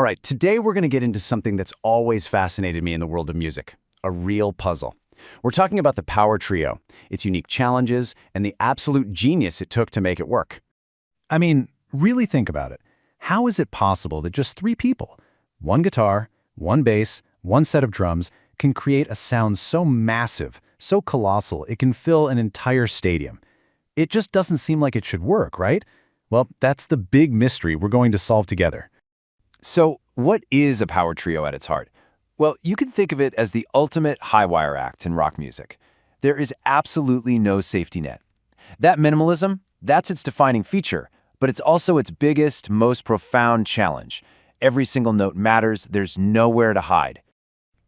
All right, today we're going to get into something that's always fascinated me in the world of music, a real puzzle. We're talking about the power trio, its unique challenges, and the absolute genius it took to make it work. I mean, really think about it. How is it possible that just three people, one guitar, one bass, one set of drums, can create a sound so massive, so colossal, it can fill an entire stadium? It just doesn't seem like it should work, right? Well, that's the big mystery we're going to solve together. So, what is a power trio at its heart? Well, you can think of it as the ultimate high-wire act in rock music. There is absolutely no safety net. That minimalism, that's its defining feature, but it's also its biggest, most profound challenge. Every single note matters, there's nowhere to hide.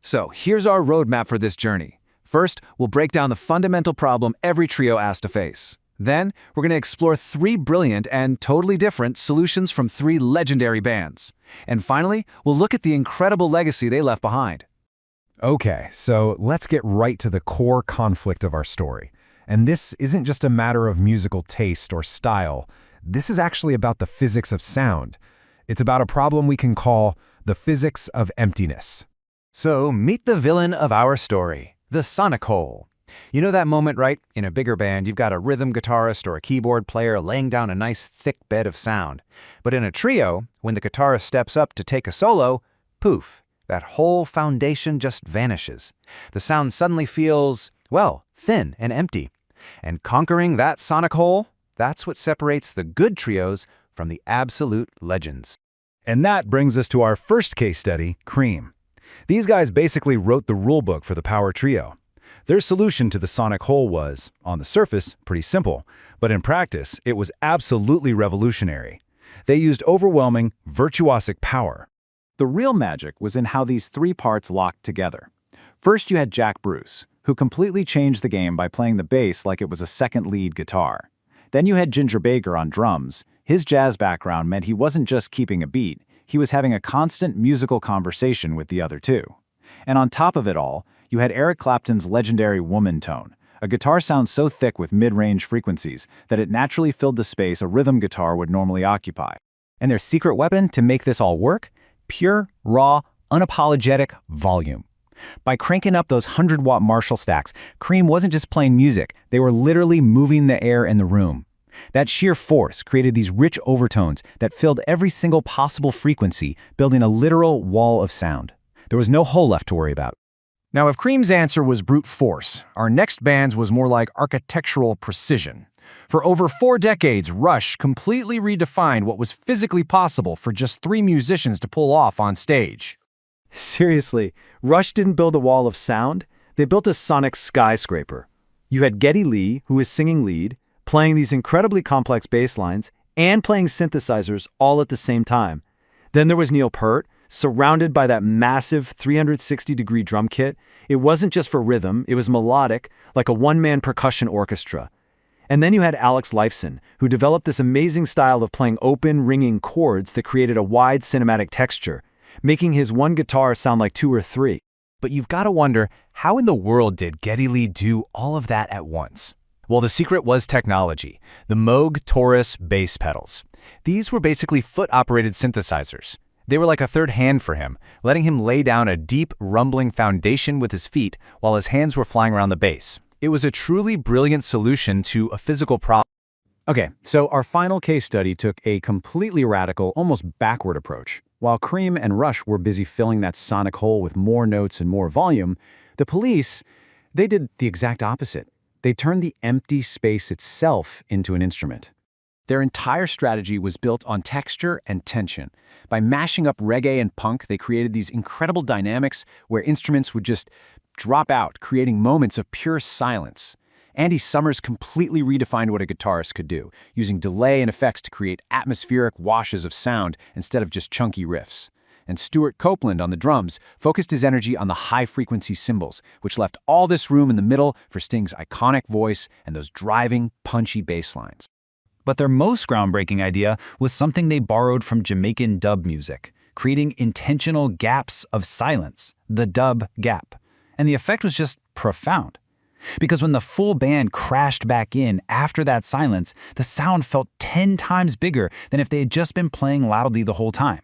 So here's our roadmap for this journey. First, we'll break down the fundamental problem every trio has to face. Then, we're going to explore three brilliant and totally different solutions from three legendary bands. And finally, we'll look at the incredible legacy they left behind. Okay, so let's get right to the core conflict of our story. And this isn't just a matter of musical taste or style. This is actually about the physics of sound. It's about a problem we can call the physics of emptiness. So meet the villain of our story, the sonic hole. You know that moment, right? In a bigger band, you've got a rhythm guitarist or a keyboard player laying down a nice thick bed of sound. But in a trio, when the guitarist steps up to take a solo, poof, that whole foundation just vanishes. The sound suddenly feels, well, thin and empty. And conquering that sonic hole, that's what separates the good trios from the absolute legends. And that brings us to our first case study, Cream. These guys basically wrote the rulebook for the power trio. Their solution to the sonic hole was, on the surface, pretty simple, but in practice, it was absolutely revolutionary. They used overwhelming, virtuosic power. The real magic was in how these three parts locked together. First, you had Jack Bruce, who completely changed the game by playing the bass like it was a second lead guitar. Then you had Ginger Baker on drums. His jazz background meant he wasn't just keeping a beat, he was having a constant musical conversation with the other two. And on top of it all, you had Eric Clapton's legendary woman tone, a guitar sound so thick with mid-range frequencies that it naturally filled the space a rhythm guitar would normally occupy. And their secret weapon to make this all work? Pure, raw, unapologetic volume. By cranking up those 100-watt Marshall stacks, Cream wasn't just playing music, they were literally moving the air in the room. That sheer force created these rich overtones that filled every single possible frequency, building a literal wall of sound. There was no hole left to worry about. Now, if Cream's answer was brute force, our next band's was more like architectural precision. For over 4 decades, Rush completely redefined what was physically possible for just 3 musicians to pull off on stage. Seriously, Rush didn't build a wall of sound, they built a sonic skyscraper. You had Geddy Lee, who is singing lead, playing these incredibly complex bass lines, and playing synthesizers all at the same time. Then there was Neil Peart, surrounded by that massive 360-degree drum kit. It wasn't just for rhythm, it was melodic, like a one-man percussion orchestra. And then you had Alex Lifeson, who developed this amazing style of playing open, ringing chords that created a wide cinematic texture, making his one guitar sound like 2 or 3. But you've got to wonder, how in the world did Geddy Lee do all of that at once? Well, the secret was technology, the Moog Taurus bass pedals. These were basically foot-operated synthesizers. They were like a third hand for him, letting him lay down a deep, rumbling foundation with his feet while his hands were flying around the bass. It was a truly brilliant solution to a physical problem. Okay, so our final case study took a completely radical, almost backward approach. While Cream and Rush were busy filling that sonic hole with more notes and more volume, the Police, they did the exact opposite. They turned the empty space itself into an instrument. Their entire strategy was built on texture and tension. By mashing up reggae and punk, they created these incredible dynamics where instruments would just drop out, creating moments of pure silence. Andy Summers completely redefined what a guitarist could do, using delay and effects to create atmospheric washes of sound instead of just chunky riffs. And Stuart Copeland on the drums focused his energy on the high-frequency cymbals, which left all this room in the middle for Sting's iconic voice and those driving, punchy bass lines. But their most groundbreaking idea was something they borrowed from Jamaican dub music, creating intentional gaps of silence, the dub gap. And the effect was just profound. Because when the full band crashed back in after that silence, the sound felt 10 times bigger than if they had just been playing loudly the whole time.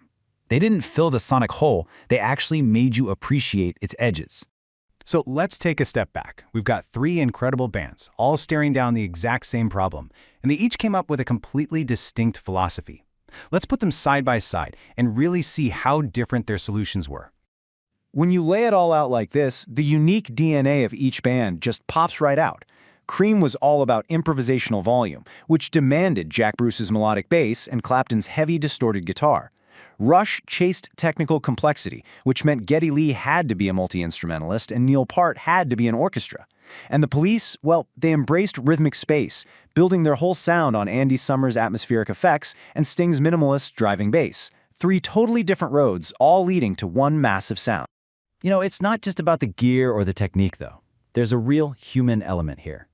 They didn't fill the sonic hole, they actually made you appreciate its edges. So let's take a step back. We've got three incredible bands, all staring down the exact same problem, and they each came up with a completely distinct philosophy. Let's put them side by side and really see how different their solutions were. When you lay it all out like this, the unique DNA of each band just pops right out. Cream was all about improvisational volume, which demanded Jack Bruce's melodic bass and Clapton's heavy distorted guitar. Rush chased technical complexity, which meant Geddy Lee had to be a multi-instrumentalist and Neil Peart had to be an orchestra. And the Police, well, they embraced rhythmic space, building their whole sound on Andy Summers' atmospheric effects and Sting's minimalist driving bass. Three totally different roads, all leading to one massive sound. You know, it's not just about the gear or the technique, though. There's a real human element here.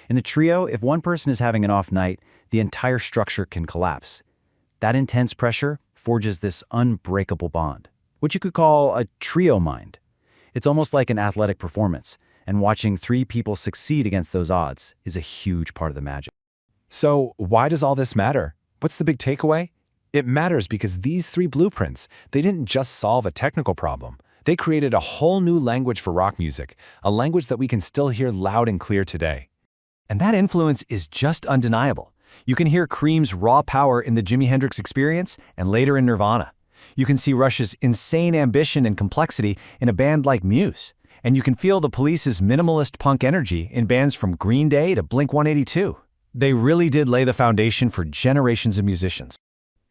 In the trio, if one person is having an off night, the entire structure can collapse. That intense pressure forges this unbreakable bond, what you could call a trio mind. It's almost like an athletic performance, and watching three people succeed against those odds is a huge part of the magic. So why does all this matter? What's the big takeaway? It matters because these three blueprints, they didn't just solve a technical problem. They created a whole new language for rock music, a language that we can still hear loud and clear today. And that influence is just undeniable. You can hear Cream's raw power in the Jimi Hendrix Experience and later in Nirvana. You can see Rush's insane ambition and complexity in a band like Muse. And you can feel the Police's minimalist punk energy in bands from Green Day to Blink-182. They really did lay the foundation for generations of musicians.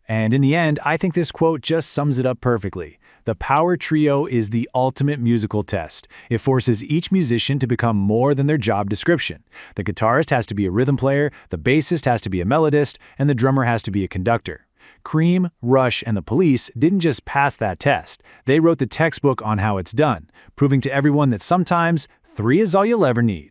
And in the end, I think this quote just sums it up perfectly. The power trio is the ultimate musical test. It forces each musician to become more than their job description. The guitarist has to be a rhythm player, the bassist has to be a melodist, and the drummer has to be a conductor. Cream, Rush, and the Police didn't just pass that test. They wrote the textbook on how it's done, proving to everyone that sometimes 3 is all you'll ever need.